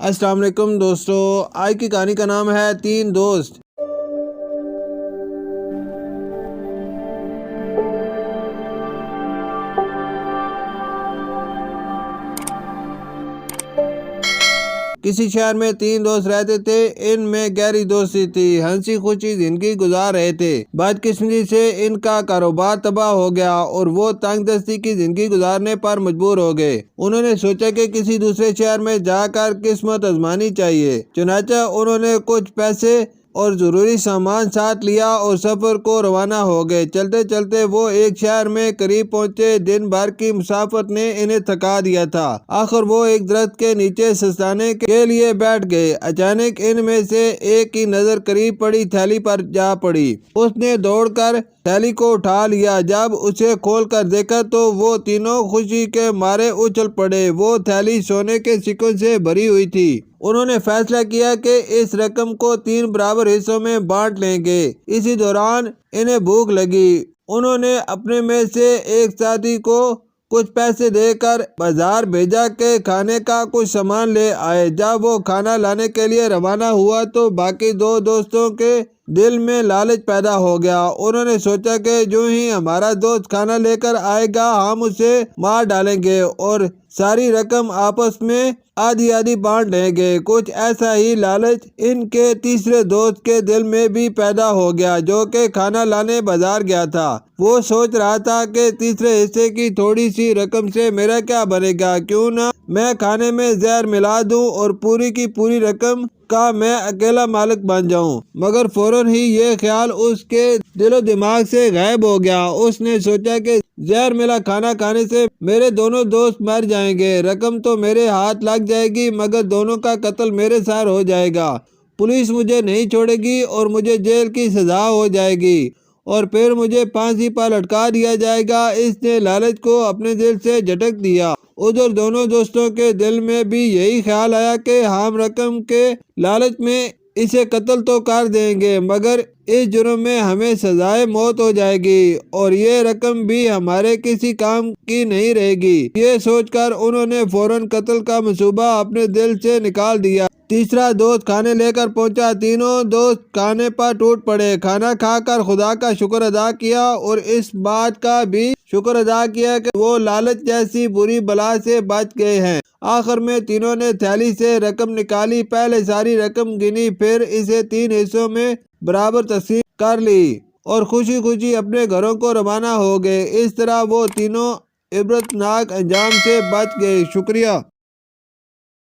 السلام علیکم دوستو، آج کی کہانی کا نام ہے تین دوست۔ کسی شہر میں تین دوست رہتے تھے۔ ان میں گہری دوستی تھی، ہنسی خوشی زندگی گزار رہے تھے۔ بدقسمتی سے ان کا کاروبار تباہ ہو گیا اور وہ تنگ دستی کی زندگی گزارنے پر مجبور ہو گئے۔ انہوں نے سوچا کہ کسی دوسرے شہر میں جا کر قسمت آزمانی چاہیے۔ چنانچہ انہوں نے کچھ پیسے اور ضروری سامان ساتھ لیا اور سفر کو روانہ ہو گئے۔ چلتے چلتے وہ ایک شہر میں قریب پہنچے۔ دن بھر کی مسافت نے انہیں تھکا دیا تھا۔ آخر وہ ایک درخت کے نیچے سستانے کے لیے بیٹھ گئے۔ اچانک ان میں سے ایک کی نظر قریب پڑی تھیلی پر جا پڑی۔ اس نے دوڑ کر تھیلی کو اٹھا لیا۔ جب اسے کھول کر دیکھا تو وہ تینوں خوشی کے مارے اچھل پڑے۔ وہ تھیلی سونے کے سکوں سے بھری ہوئی تھی۔ انہوں نے فیصلہ کیا کہ اس رقم کو 3 برابر حصوں میں بانٹ لیں گے۔ اسی دوران انہیں بھوک لگی۔ انہوں نے اپنے میں سے ایک ساتھی کو کچھ پیسے دے کر بازار بھیجا کہ کھانے کا کچھ سامان لے آئے۔ جب وہ کھانا لانے کے لیے روانہ ہوا تو باقی 2 دوستوں کے دل میں لالچ پیدا ہو گیا۔ انہوں نے سوچا کہ جو ہی ہمارا دوست کھانا لے کر آئے گا ہم اسے مار ڈالیں گے اور ساری رقم آپس میں آدھی آدھی بانٹ لیں گے۔ کچھ ایسا ہی لالچ ان کے تیسرے دوست کے دل میں بھی پیدا ہو گیا جو کہ کھانا لانے بازار گیا تھا۔ وہ سوچ رہا تھا کہ تیسرے حصے کی تھوڑی سی رقم سے میرا کیا بنے گا، کیوں نہ میں کھانے میں زہر ملا دوں اور پوری کی پوری رقم کا میں اکیلا مالک بن جاؤں۔ مگر فوراً ہی یہ خیال اس کے دل و دماغ سے غائب ہو گیا۔ اس نے سوچا کہ زہر ملا کھانا کھانے سے میرے دونوں دوست مر جائیں گے، رقم تو میرے ہاتھ لگ جائے گی مگر دونوں کا قتل میرے سر ہو جائے گا، پولیس مجھے نہیں چھوڑے گی اور مجھے جیل کی سزا ہو جائے گی اور پھر مجھے پھانسی پر لٹکا دیا جائے گا۔ اس نے لالچ کو اپنے دل سے جھٹک دیا۔ ادھر دونوں دوستوں کے دل میں بھی یہی خیال آیا کہ ہم رقم کے لالچ میں اسے قتل تو کر دیں گے مگر اس جرم میں ہمیں سزائے موت ہو جائے گی اور یہ رقم بھی ہمارے کسی کام کی نہیں رہے گی۔ یہ سوچ کر انہوں نے فوراً قتل کا منصوبہ اپنے دل سے نکال دیا۔ تیسرا دوست کھانے لے کر پہنچا۔ تینوں دوست کھانے پر ٹوٹ پڑے۔ کھانا کھا کر خدا کا شکر ادا کیا اور اس بات کا بھی شکر ادا کیا کہ وہ لالچ جیسی بری بلا سے بچ گئے ہیں۔ آخر میں تینوں نے تھیلی سے رقم نکالی، پہلے ساری رقم گنی پھر اسے 3 حصوں میں برابر تقسیم کر لی اور خوشی خوشی اپنے گھروں کو روانہ ہو گئے۔ اس طرح وہ تینوں عبرتناک انجام سے بچ گئے۔ شکریہ۔